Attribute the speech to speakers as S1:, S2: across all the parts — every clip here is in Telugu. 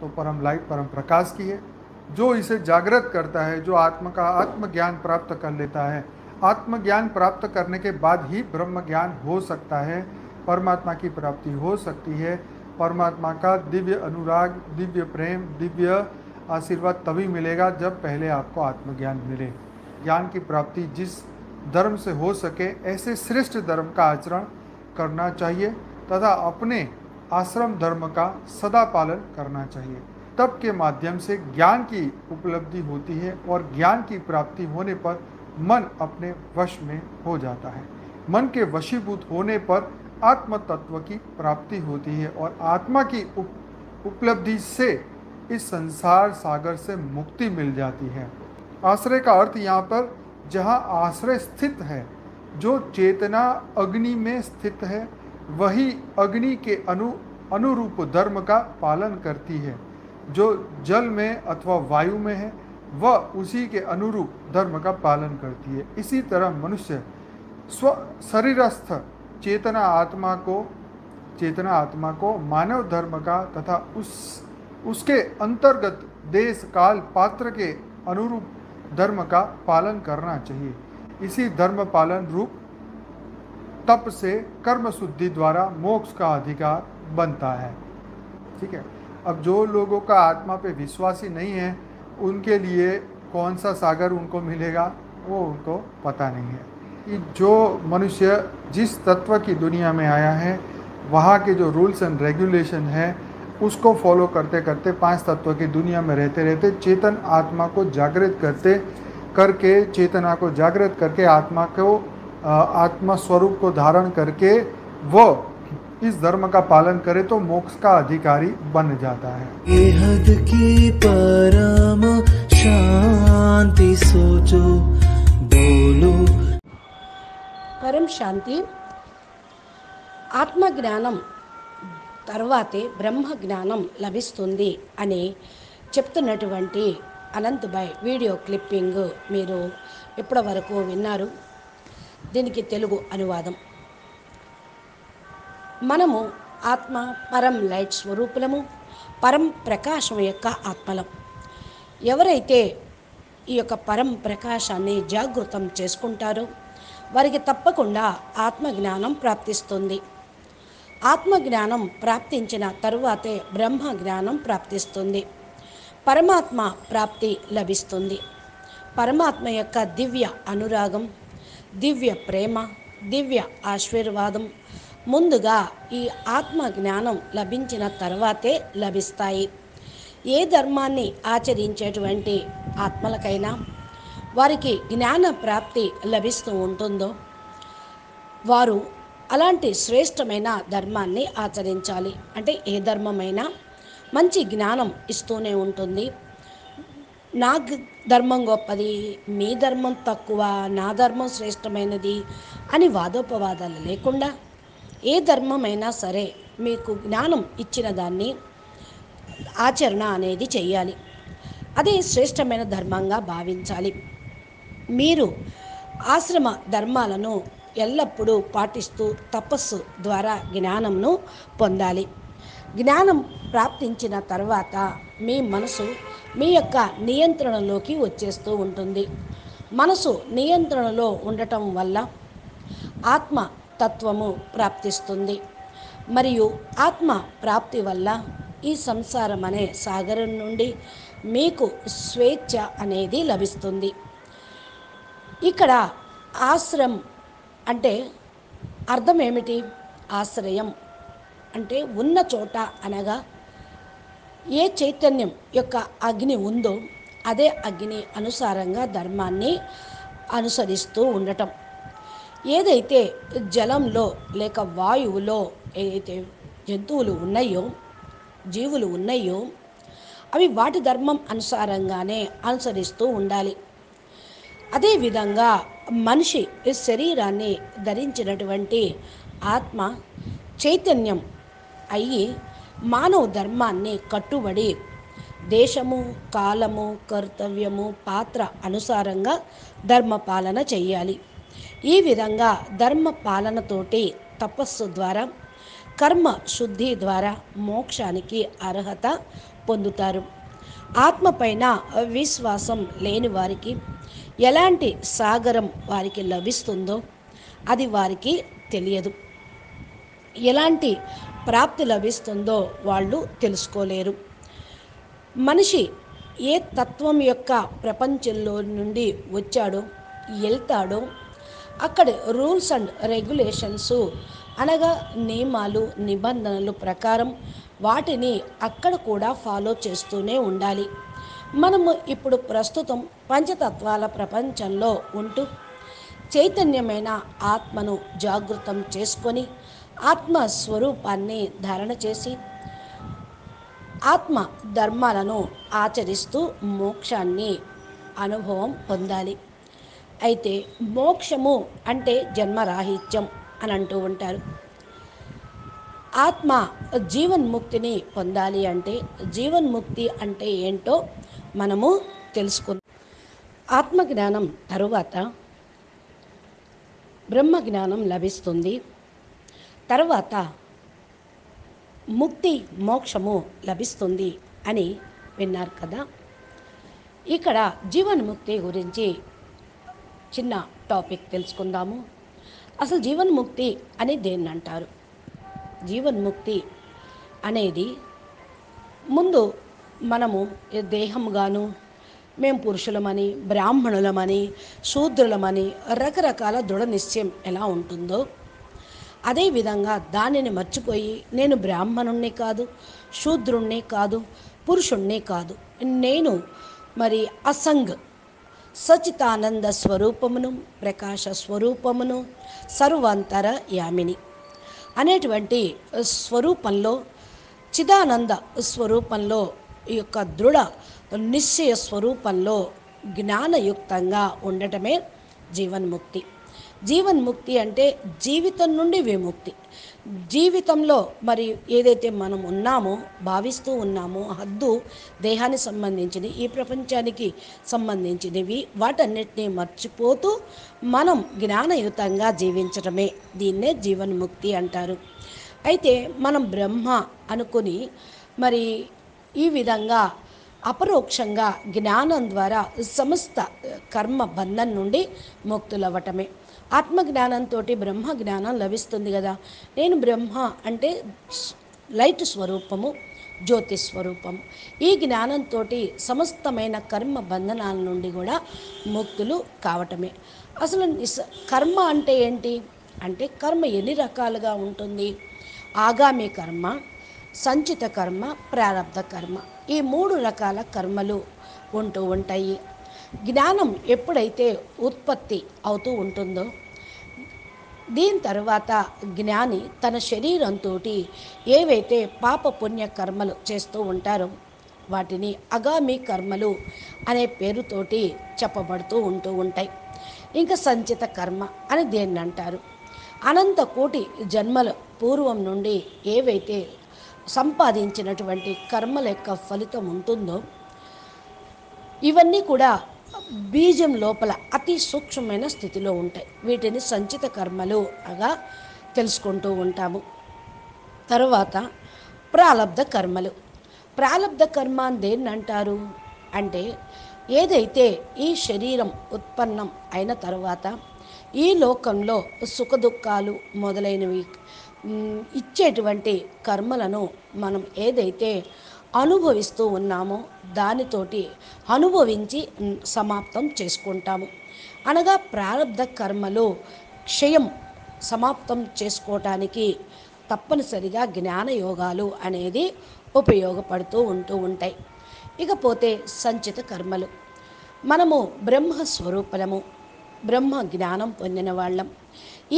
S1: तो परम लाइट, परम प्रकाश की है। जो इसे जागृत करता है, जो आत्मा का आत्मज्ञान प्राप्त कर लेता है, आत्मज्ञान प्राप्त करने के बाद ही ब्रह्म ज्ञान हो सकता है, परमात्मा की प्राप्ति हो सकती है। परमात्मा का दिव्य अनुराग, दिव्य प्रेम, दिव्य आशीर्वाद तभी मिलेगा जब पहले आपको आत्मज्ञान मिले। ज्ञान की प्राप्ति जिस धर्म से हो सके ऐसे श्रेष्ठ धर्म का आचरण करना चाहिए तथा अपने आश्रम धर्म का सदा पालन करना चाहिए। तप के माध्यम से ज्ञान की उपलब्धि होती है और ज्ञान की प्राप्ति होने पर मन अपने वश में हो जाता है। मन के वशीभूत होने पर आत्म तत्व की प्राप्ति होती है और आत्मा की उपलब्धि से इस संसार सागर से मुक्ति मिल जाती है। आश्रय का अर्थ यहाँ पर जहाँ आश्रय स्थित है, जो चेतना अग्नि में स्थित है वही अग्नि के अनुरूप धर्म का पालन करती है। जो जल में अथवा वायु में है वह उसी के अनुरूप धर्म का पालन करती है। इसी तरह मनुष्य स्व शरीरस्थ चेतना आत्मा को मानव धर्म का तथा उसके अंतर्गत देश काल पात्र के अनुरूप धर्म का पालन करना चाहिए। इसी धर्म पालन रूप तप से कर्म शुद्धि द्वारा मोक्ष का अधिकार बनता है। ठीक है। अब जो लोगों का आत्मा पे विश्वास ही नहीं है उनके लिए कौन सा सागर उनको मिलेगा वो उनको पता नहीं है। कि जो मनुष्य जिस तत्व की दुनिया में आया है वहाँ के जो रूल्स एंड रेगुलेशन है उसको फॉलो करते करते 5 तत्व की दुनिया में रहते रहते चेतन आत्मा को जागृत करके चेतना को जागृत करके आत्मा स्वरूप को धारण करके वो इस धर्म का पालन करे तो मोक्ष का अधिकारी बन जाता है।
S2: बेहद की परम शांति सोचो बोलो।
S3: परम शांति ఆత్మ జ్ఞానం తర్వాతే బ్రహ్మ జ్ఞానం లభిస్తుంది అని చెప్తున్నటువంటి అనంత్ భాయ్ వీడియో క్లిప్పింగ్ మీరు ఇప్పటి వరకు విన్నారు. దీనికి తెలుగు అనువాదం. మనము ఆత్మ పరం లైట్ స్వరూపులము, పరం ప్రకాశం యొక్క ఆత్మలం. ఎవరైతే ఈ యొక్క పరం ప్రకాశాన్ని జాగృతం చేసుకుంటారో వారికి తప్పకుండా ఆత్మజ్ఞానం ప్రాప్తిస్తుంది. ఆత్మజ్ఞానం ప్రాప్తించిన తరువాతే బ్రహ్మ జ్ఞానం ప్రాప్తిస్తుంది. పరమాత్మ ప్రాప్తి లభిస్తుంది. పరమాత్మ యొక్క దివ్య అనురాగం, దివ్య ప్రేమ, దివ్య ఆశీర్వాదం ముందుగా ఈ ఆత్మ జ్ఞానం లభించిన తర్వాతే లభిస్తాయి. ఏ ధర్మాన్ని ఆచరించేటువంటి ఆత్మలకైనా వారికి జ్ఞాన ప్రాప్తి లభిస్తూ ఉంటుందో వారు అలాంటి శ్రేష్టమైన ధర్మాన్ని ఆచరించాలి. అంటే ఏ ధర్మమైనా మంచి జ్ఞానం ఇస్తూనే ఉంటుంది. నా ధర్మం గొప్పది, మీ ధర్మం తక్కువ, నా ధర్మం శ్రేష్టమైనది అని వాదోపవాదాలు లేకుండా ఏ ధర్మమైనా సరే మీకు జ్ఞానం ఇచ్చిన దాన్ని ఆచరణ అనేది చేయాలి. అదే శ్రేష్టమైన ధర్మంగా భావించాలి. మీరు ఆశ్రమ ధర్మాలను ఎల్లప్పుడూ పాటిస్తూ తపస్సు ద్వారా జ్ఞానంను పొందాలి. జ్ఞానం ప్రాప్తించిన తర్వాత మీ మనసు మీ యొక్క నియంత్రణలోకి వచ్చేస్తూ ఉంటుంది. మనసు నియంత్రణలో ఉండటం వల్ల ఆత్మ తత్వము ప్రాప్తిస్తుంది. మరియు ఆత్మ ప్రాప్తి వల్ల ఈ సంసారం అనే సాగరం నుండి మీకు స్వేచ్ఛ అనేది లభిస్తుంది. ఇక్కడ ఆశ్రయం అంటే అర్థం ఏమిటి? ఆశ్రయం అంటే ఉన్న చోట అనగా ఏ చైతన్యం యొక్క అగ్ని ఉందో అదే అగ్ని అనుసారంగా ధర్మాన్ని అనుసరిస్తూ ఉండటం. ఏదైతే జలంలో లేక వాయువులో ఏదైతే జంతువులు ఉన్నాయో, జీవులు ఉన్నాయో అవి వాటి ధర్మం అనుసారంగానే అనుసరిస్తూ ఉండాలి. అదేవిధంగా మనిషి శరీరాన్ని ధరించినటువంటి ఆత్మ చైతన్యం అయ్యి మానవ ధర్మాన్ని కట్టుబడి దేశము, కాలము, కర్తవ్యము, పాత్ర అనుసారంగా ధర్మపాలన చేయాలి. ఈ విధంగా ధర్మ పాలనతోటి తపస్సు ద్వారా కర్మ శుద్ధి ద్వారా మోక్షానికి అర్హత పొందుతారు. ఆత్మ పైన విశ్వాసం లేని వారికి ఎలాంటి సాగరం వారికి లభిస్తుందో అది వారికి తెలియదు. ఎలాంటి ప్రాప్తి లభిస్తుందో వాళ్ళు తెలుసుకోలేరు. మనిషి ఏ తత్వం యొక్క ప్రపంచంలో నుండి వచ్చాడో వెళ్తాడో అక్కడ రూల్స్ అండ్ రెగ్యులేషన్స్ అనగా నియమాలు నిబంధనలు ప్రకారం వాటిని అక్కడ కూడా ఫాలో చేస్తూనే ఉండాలి. మనము ఇప్పుడు ప్రస్తుతం పంచతత్వాల ప్రపంచంలో ఉంటూ చైతన్యమైన ఆత్మను జాగృతం చేసుకొని ఆత్మ స్వరూపాన్ని ధారణ చేసి ఆత్మ ధర్మాలను ఆచరిస్తూ మోక్షాన్ని అనుభవం పొందాలి. అయితే మోక్షము అంటే జన్మరాహిత్యం అని అంటూ ఉంటారు. ఆత్మ జీవన్ముక్తిని పొందాలి అంటే జీవన్ముక్తి అంటే ఏంటో మనము తెలుసుకుందాం. ఆత్మజ్ఞానం తరువాత బ్రహ్మజ్ఞానం లభిస్తుంది. తర్వాత ముక్తి మోక్షము లభిస్తుంది అని విన్నారు కదా. ఇక్కడ జీవన్ముక్తి గురించి చిన్న టాపిక్ తెలుసుకుందాము. అసలు జీవన్ముక్తి అని దేన్ని అంటారు? జీవన్ముక్తి అనేది ముందు మనము దేహంగాను మేము పురుషులమని బ్రాహ్మణులమని శూద్రులమని రకరకాల దృఢ నిశ్చయం ఎలా ఉంటుందో అదేవిధంగా దానిని మర్చిపోయి నేను బ్రాహ్మణుణ్ణి కాదు, శూద్రుణ్ణి కాదు, పురుషుణ్ణి కాదు, నేను మరి అసంగ్ సచితానంద స్వరూపమును ప్రకాశ స్వరూపమును సర్వాంతర యామిని అనేటువంటి స్వరూపంలో చిదానంద స్వరూపంలో ఈ యొక్క దృఢ నిశ్చయ స్వరూపంలో జ్ఞానయుక్తంగా ఉండటమే జీవన్ముక్తి. జీవన్ముక్తి అంటే జీవితం నుండి విముక్తి. జీవితంలో మరి ఏదైతే మనం ఉన్నామో భావిస్తూ ఉన్నామో హద్దు దేహానికి సంబంధించింది, ఈ ప్రపంచానికి సంబంధించినవి, వాటన్నిటినీ మర్చిపోతూ మనం జ్ఞానయుతంగా జీవించడమే దీన్నే జీవన్ముక్తి అంటారు. అయితే మనం బ్రహ్మ అనుకుని మరి ఈ విధంగా అపరోక్షంగా జ్ఞానం ద్వారా సమస్త కర్మ బంధం నుండి ముక్తులవ్వటమే. ఆత్మజ్ఞానంతో బ్రహ్మ జ్ఞానం లభిస్తుంది కదా. నేను బ్రహ్మ అంటే లైట్ స్వరూపము, జ్యోతి స్వరూపము. ఈ జ్ఞానంతో సమస్తమైన కర్మ బంధనాల నుండి కూడా ముక్తులు కావటమే. అసలు కర్మ అంటే ఏంటి అంటే కర్మ ఎన్ని రకాలుగా ఉంటుంది? ఆగామి కర్మ, సంచిత కర్మ, ప్రారబ్ధ కర్మ, ఈ 3 రకాల కర్మలు ఉంటూ ఉంటాయి. జ్ఞానం ఎప్పుడైతే ఉత్పత్తి అవుతూ ఉంటుందో దీని తర్వాత జ్ఞాని తన శరీరంతో ఏవైతే పాప పుణ్య కర్మలు చేస్తూ ఉంటారో వాటిని అగామి కర్మలు అనే పేరుతోటి చెప్పబడుతూ ఉంటూ ఉంటాయి. ఇంకా సంచిత కర్మ అని దేన్ని అంటారు? అనంత కోటి జన్మల పూర్వం నుండి ఏవైతే సంపాదించినటువంటి కర్మల యొక్క ఫలితం ఉంటుందో ఇవన్నీ కూడా బీజం లోపల అతి సూక్ష్మమైన స్థితిలో ఉంటాయి. వీటిని సంచిత కర్మలు అగా తెలుసుకుంటూ ఉంటాము. తర్వాత ప్రాలబ్ధ కర్మలు. ప్రాలబ్ధ కర్మ అని దేన్ని అంటారు అంటే ఏదైతే ఈ శరీరం ఉత్పన్నం అయిన తర్వాత ఈ లోకంలో సుఖదుఖాలు మొదలైనవి ఇచ్చేటువంటి కర్మలను మనం ఏదైతే అనుభవిస్తూ ఉన్నామో దానితోటి అనుభవించి సమాప్తం చేసుకుంటాము. అనగా ప్రారబ్ధ కర్మలు క్షయం సమాప్తం చేసుకోవటానికి తప్పనిసరిగా జ్ఞానయోగాలు అనేది ఉపయోగపడుతూ ఉంటాయి. ఇకపోతే సంచిత కర్మలు. మనము బ్రహ్మస్వరూపము, బ్రహ్మ జ్ఞానం పొందిన వాళ్ళం.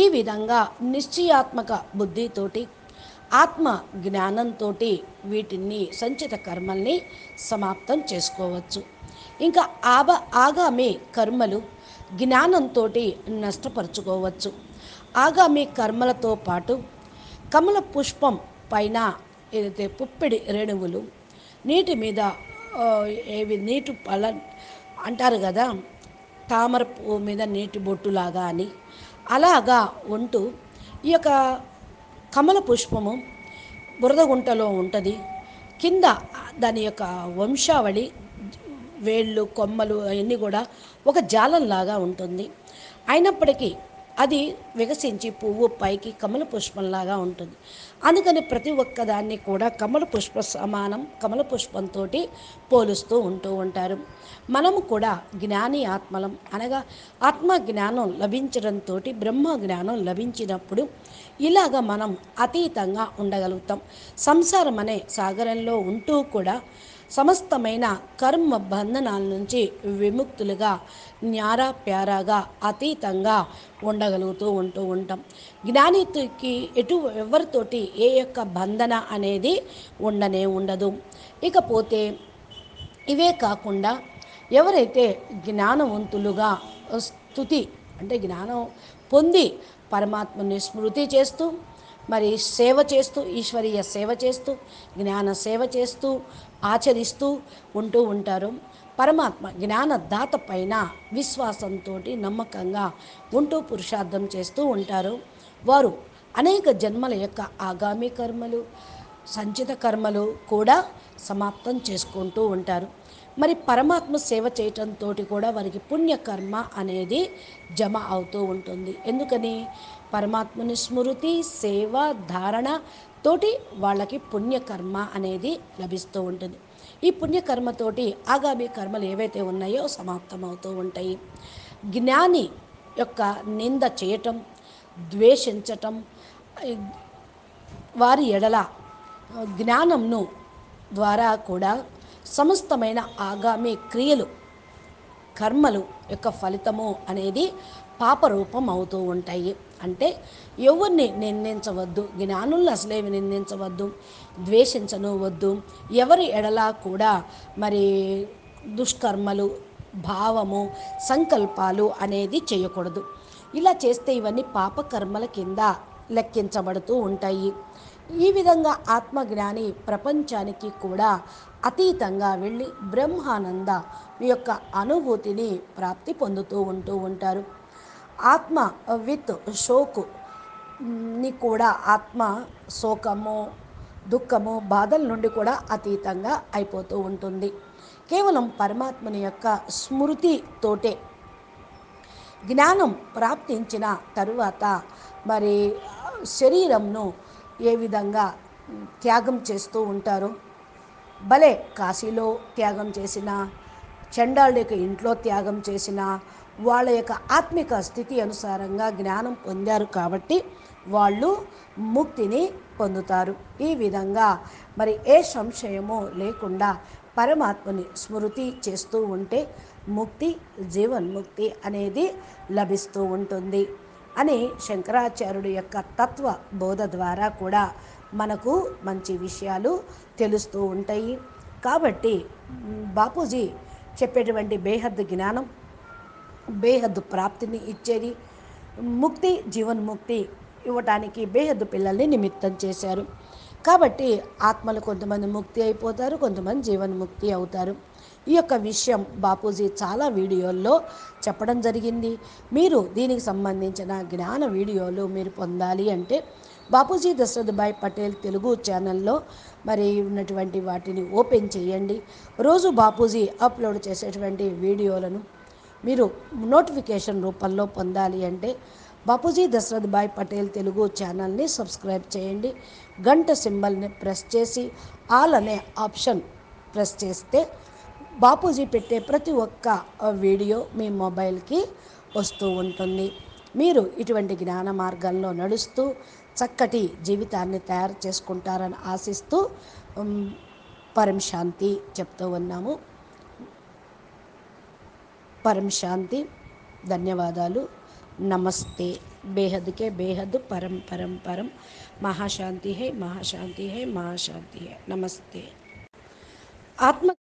S3: ఈ విధంగా నిశ్చయాత్మక బుద్ధితోటి ఆత్మ జ్ఞానంతో వీటిని సంచిత కర్మల్ని సమాప్తం చేసుకోవచ్చు. ఇంకా ఆగామి కర్మలు జ్ఞానంతో నష్టపరుచుకోవచ్చు. ఆగామి కర్మలతో పాటు కమల పుష్పం పైన ఏదైతే పుప్పిడి రేణువులు నీటి మీద నీటి పళ్ళ అంటారు కదా, తామర పువ్వు మీద నీటి బొట్టులాగా అని అలాగా ఉంటూ ఈ యొక్క కమల పుష్పము బురద గుంటలో ఉంటుంది. కింద దాని యొక్క వంశావళి, వేళ్ళు, కొమ్మలు అవన్నీ కూడా ఒక జాలంలాగా ఉంటుంది. అయినప్పటికీ అది వికసించి పువ్వు పైకి కమల పుష్పంలాగా ఉంటుంది. అందుకని ప్రతి ఒక్కదాన్ని కూడా కమల పుష్ప సమానం, కమల పుష్పంతో పోలుస్తూ ఉంటూ ఉంటారు. మనము కూడా జ్ఞాని ఆత్మలం, అనగా ఆత్మ జ్ఞానం లభించడంతో బ్రహ్మ జ్ఞానం లభించినప్పుడు ఇలాగ మనం అతీతంగా ఉండగలుగుతాం. సంసారం అనే సాగరంలో ఉంటూ కూడా సమస్తమైన కర్మ బంధనాల నుంచి విముక్తులుగా న్యారా ప్యారాగా అతీతంగా ఉంటూ ఉంటాం. జ్ఞానికి ఎవరితోటి ఏ యొక్క బంధన అనేది ఉండదు. ఇకపోతే ఇవే కాకుండా ఎవరైతే జ్ఞానవంతులుగా స్తుతి అంటే జ్ఞానం పొంది పరమాత్మని స్మృతి చేస్తూ, మరి సేవ చేస్తూ, ఈశ్వరీయ సేవ చేస్తూ, జ్ఞాన సేవ చేస్తూ, ఆచరిస్తూ ఉంటూ ఉంటారు. పరమాత్మ జ్ఞానదాత పైన విశ్వాసంతో నమ్మకంగా ఉంటూ పురుషార్థం చేస్తూ ఉంటారు. వారు అనేక జన్మల యొక్క ఆగామి కర్మలు, సంచిత కర్మలు కూడా సమాప్తం చేసుకుంటూ ఉంటారు. మరి పరమాత్మ సేవ చేయటంతో కూడా వారికి పుణ్యకర్మ అనేది జమ అవుతూ ఉంటుంది. ఎందుకని? పరమాత్మని స్మృతి, సేవ, ధారణ తోటి వాళ్ళకి పుణ్యకర్మ అనేది లభిస్తూ ఉంటుంది. ఈ పుణ్యకర్మతోటి ఆగామి కర్మలు ఏవైతే ఉన్నాయో సమాప్తం అవుతూ ఉంటాయి. జ్ఞాని యొక్క నింద చేయటం, ద్వేషించటం, వారి ఎడల జ్ఞానంను ద్వారా కూడా సమస్తమైన ఆగామి క్రియలు, కర్మలు యొక్క ఫలితము అనేది పాపరూపం అవుతూ ఉంటాయి. అంటే ఎవరిని నిందించవద్దు, జ్ఞానులను అసలేమి నిందించవద్దు, ద్వేషించను వద్దు, ఎవరి ఎడలా కూడా మరి దుష్కర్మలు, భావము, సంకల్పాలు అనేది చేయకూడదు. ఇలా చేస్తే ఇవన్నీ పాపకర్మల కింద లెక్కించబడుతూ ఉంటాయి. ఈ విధంగా ఆత్మజ్ఞాని ప్రపంచానికి కూడా అతీతంగా వెళ్ళి బ్రహ్మానంద యొక్క అనుభూతిని ప్రాప్తి పొందుతూ ఉంటారు. ఆత్మ విత్ షోకుని కూడా, ఆత్మ శోకము, దుఃఖము, బాధల నుండి కూడా అతీతంగా అయిపోతూ ఉంటుంది. కేవలం పరమాత్మని యొక్క స్మృతితోటే జ్ఞానం ప్రాప్తించిన తరువాత మరి శరీరంను ఏ విధంగా త్యాగం చేస్తూ ఉంటారు. భలే కాశీలో త్యాగం చేసిన, చండాలుడి ఇంట్లో త్యాగం చేసిన, వాళ్ళ యొక్క ఆత్మిక స్థితి అనుసారంగా జ్ఞానం పొందారు కాబట్టి వాళ్ళు ముక్తిని పొందుతారు. ఈ విధంగా మరి ఏ సంశయమో లేకుండా పరమాత్మని స్మృతి చేస్తూ ఉంటే ముక్తి, జీవన్ముక్తి అనేది లభిస్తూ ఉంటుంది అని శంకరాచార్యుడి యొక్క తత్వ బోధ ద్వారా కూడా మనకు మంచి విషయాలు తెలుస్తూ ఉంటాయి. కాబట్టి బాపూజీ చెప్పేటువంటి బేహద్దు జ్ఞానం, బేహద్దు ప్రాప్తిని ఇచ్చేది, ముక్తి, జీవన్ముక్తి ఇవ్వటానికి బేహద్దు పిల్లల్ని నిమిత్తం చేశారు. కాబట్టి ఆత్మలు కొంతమంది ముక్తి అయిపోతారు, కొంతమంది జీవన్ముక్తి అవుతారు. ఈ యొక్క విషయం బాపూజీ చాలా వీడియోల్లో చెప్పడం జరిగింది. మీరు దీనికి సంబంధించిన జ్ఞాన వీడియోలు మీరు పొందాలి అంటే బాపూజీ దశరథ్ భాయ్ పటేల్ తెలుగు ఛానల్లో మరి ఉన్నటువంటి వాటిని ఓపెన్ చేయండి. రోజు బాపూజీ అప్లోడ్ చేసేటువంటి వీడియోలను మీరు నోటిఫికేషన్ రూపంలో పొందాలి అంటే బాపూజీ దశరథ్ భాయ్ పటేల్ తెలుగు ఛానల్ని సబ్స్క్రైబ్ చేయండి. గంట సింబల్ని ప్రెస్ చేసి ఆల్ అనే ఆప్షన్ ప్రెస్ చేస్తే బాపూజీ పెట్టే ప్రతి ఒక్క వీడియో మీ మొబైల్కి వస్తూ ఉంటుంది. మీరు ఇటువంటి జ్ఞాన మార్గంలో నడుస్తూ చక్కటి జీవితాన్ని తయారు చేసుకుంటారని ఆశిస్తూ పరం శాంతి చెప్తూ ఉన్నాము. పరం శాంతి. ధన్యవాదాలు. नमस्ते। बेहद के बेहद परम परम परम महाशांति है, महाशांति है, महाशांति है। नमस्ते। आत्म